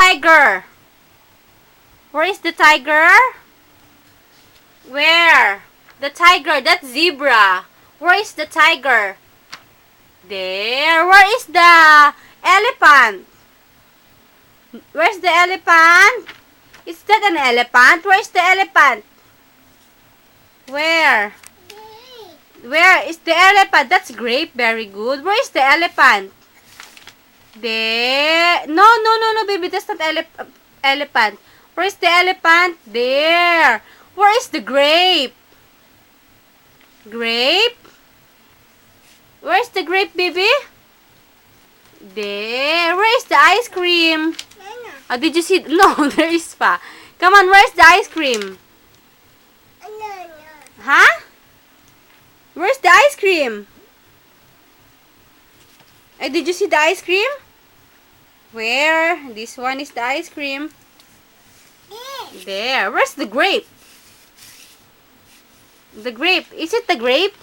tiger? Where is the tiger? Where? The tiger, that's zebra. Where is the tiger? There. Where is the elephant? Where's the elephant? Is that an elephant? Where is the elephant? Where? Where is the elephant? That's grape. Very good. Where is the elephant? There. No, no, no, no, baby. That's not elephant. Where is the elephant? There. Where is the grape? Grape? Where is the grape, baby? There. Where is the ice cream? Oh, did you see? No, there is pa. Come on, where's the ice cream? Huh? Where's the ice cream? Did you see the ice cream? Where? This one is the ice cream. There. Where's the grape? The grape. Is it the grape?